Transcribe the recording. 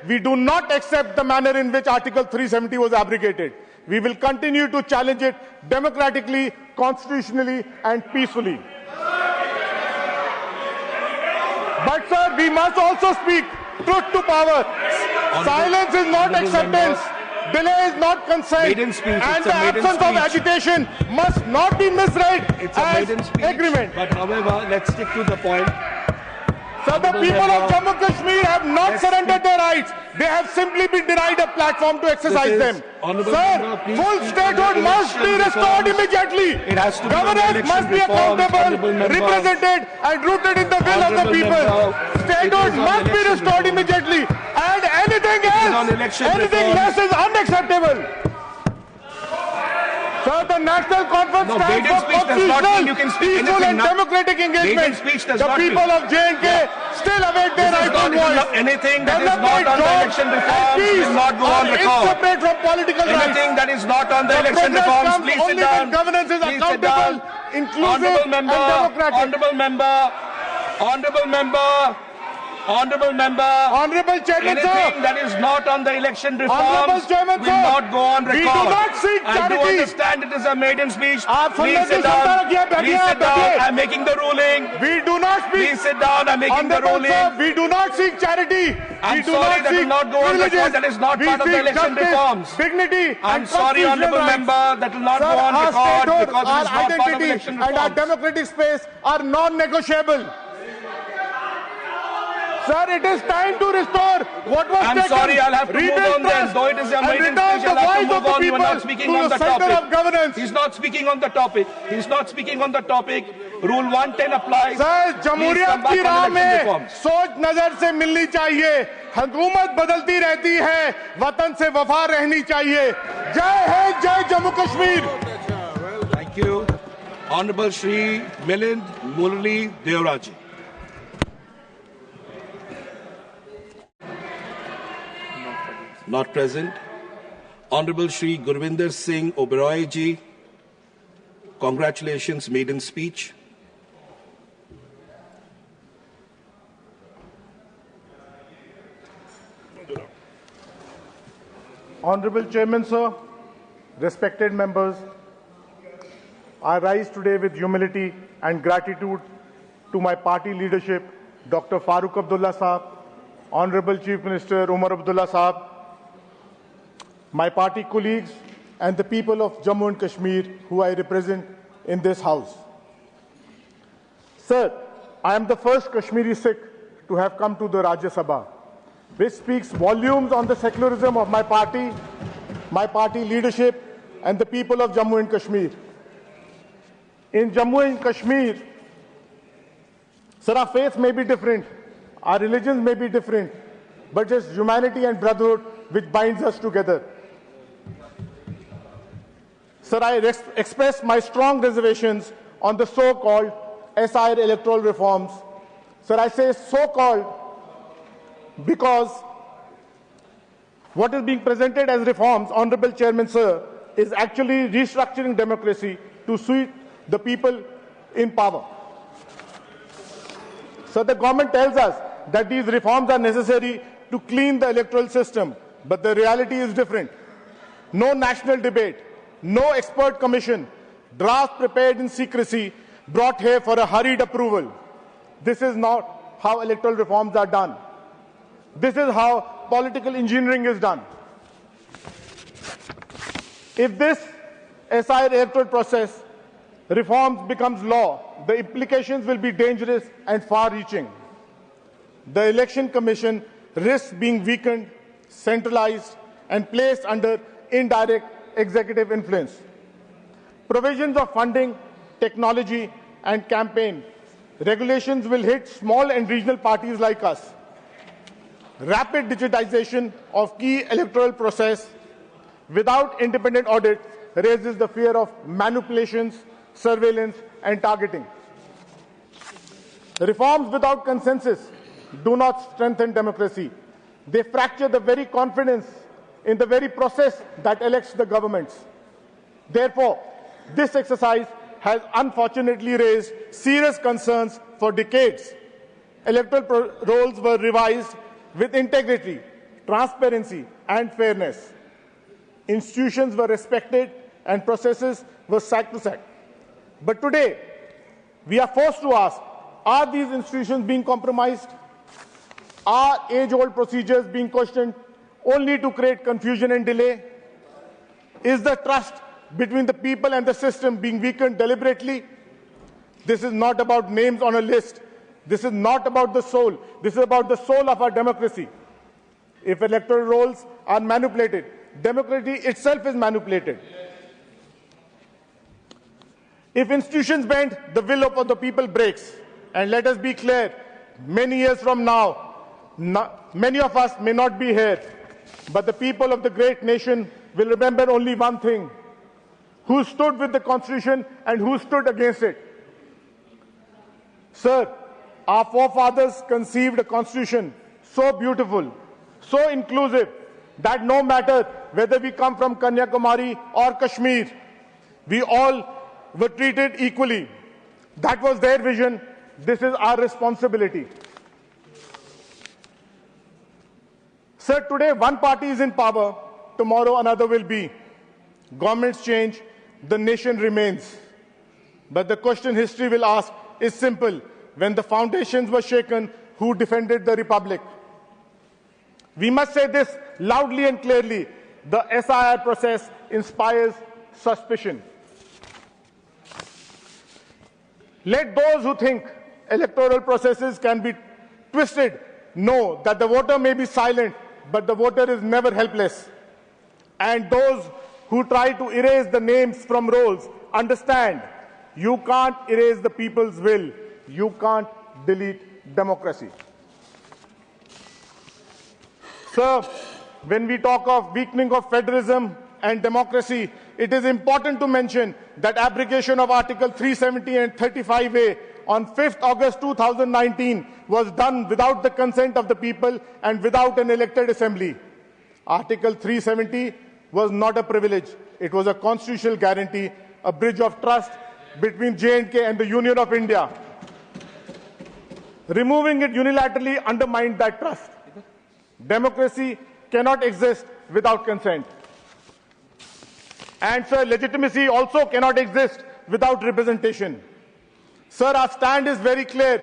We do not accept the manner in which Article 370 was abrogated. We will continue to challenge it democratically, constitutionally, and peacefully. But, sir, we must also speak truth to power. Silence is not acceptance. Delay is not consent. And the absence of agitation must not be misread as agreement. But however, let's stick to the point. So the people of Jammu and Kashmir have not surrendered their rights. They have simply been denied a platform to exercise them. Sir, full statehood must be restored immediately. Governance must be accountable, represented and rooted in the will of the people. Statehood must be restored immediately. And anything else, anything less is unacceptable. Sir, the National Conference stands for constitutional, peaceful and democratic engagement. The people of J&K still await their rightful voice. Anything that is not on the election reforms will not go on record. Separate from political rights. Anything that is not on the election reforms, please sit down. Governance is accountable, inclusive and democratic. Honorable Chairman, anything that is not on the election reforms will not go on record. We do not seek charity. I do understand it is a maiden speech. Please sit down. Please sit down. I'm making the ruling. We do not speak. Please sit down. I'm making the ruling. Sir, we do not seek charity. I'm sorry, that will not go on record. That is not part of the election reforms. Dignity. I'm sorry, honourable member, that will not go on record because it is not part of the election reforms. And our democratic space are non-negotiable. Sir, it is time to restore what was taken. I'm sorry, I'll have to move on then. Though it is a maiden speech, I'll have to move on. You are not speaking on the topic. He's not speaking on the topic. He's not speaking on the topic. Rule 110 applies. Sir, जमहूरियत की राह में सोच नजर से मिलनी चाहिए. हुकूमत बदलती रहती है. वतन से वफा रहनी चाहिए. जय है, जय Jammu Kashmir. Thank you. Honorable Shri Milind Murali Deoraji. Not present. Honorable Shri Gurwinder Singh Oberoi ji, congratulations, maiden speech. Honorable Chairman, sir, respected members, I rise today with humility and gratitude to my party leadership, Dr. Farooq Abdullah Saab, Honorable Chief Minister Umar Abdullah Saab, my party colleagues and the people of Jammu and Kashmir who I represent in this House. Sir, I am the first Kashmiri Sikh to have come to the Rajya Sabha, which speaks volumes on the secularism of my party leadership and the people of Jammu and Kashmir. In Jammu and Kashmir, sir, our faith may be different, our religions may be different, but it's humanity and brotherhood which binds us together. Sir, I express my strong reservations on the so-called SIR electoral reforms. Sir, I say so-called because what is being presented as reforms, Honorable Chairman, sir, is actually restructuring democracy to suit the people in power. So the government tells us that these reforms are necessary to clean the electoral system, but the reality is different. No national debate, no expert commission, draft prepared in secrecy, brought here for a hurried approval. This is not how electoral reforms are done. This is how political engineering is done. If this SIR electoral process reforms becomes law, the implications will be dangerous and far-reaching. The Election Commission risks being weakened, centralized, and placed under indirect executive influence. Provisions of funding, technology, and campaign regulations will hit small and regional parties like us. Rapid digitization of key electoral process without independent audit raises the fear of manipulations, surveillance, and targeting. Reforms without consensus do not strengthen democracy. They fracture the very confidence in the very process that elects the governments. Therefore, this exercise has unfortunately raised serious concerns for decades. Electoral rolls were revised with integrity, transparency, and fairness. Institutions were respected and processes were sacrosanct. But today, we are forced to ask, are these institutions being compromised? Are age-old procedures being questioned only to create confusion and delay? Is the trust between the people and the system being weakened deliberately? This is not about names on a list. This is not about the soul. This is about the soul of our democracy. If electoral rolls are manipulated, democracy itself is manipulated. If institutions bend, the will of the people breaks. And let us be clear, many years from now, many of us may not be here, but the people of the great nation will remember only one thing: who stood with the Constitution and who stood against it. Sir, our forefathers conceived a Constitution so beautiful, so inclusive, that no matter whether we come from Kanyakumari or Kashmir, we all were treated equally. That was their vision. This is our responsibility. Sir, today one party is in power, tomorrow another will be. Governments change, the nation remains. But the question history will ask is simple. When the foundations were shaken, who defended the republic? We must say this loudly and clearly. The SIR process inspires suspicion. Let those who think electoral processes can be twisted know that the voter may be silent, but the voter is never helpless. And those who try to erase the names from rolls understand you can't erase the people's will. You can't delete democracy. Sir, when we talk of weakening of federalism and democracy, it is important to mention that abrogation of Article 370 and 35A on 5th August 2019 was done without the consent of the people and without an elected assembly. Article 370 was not a privilege. It was a constitutional guarantee, a bridge of trust between J&K and the Union of India. Removing it unilaterally undermined that trust. Democracy cannot exist without consent. And, sir, legitimacy also cannot exist without representation. Sir, our stand is very clear.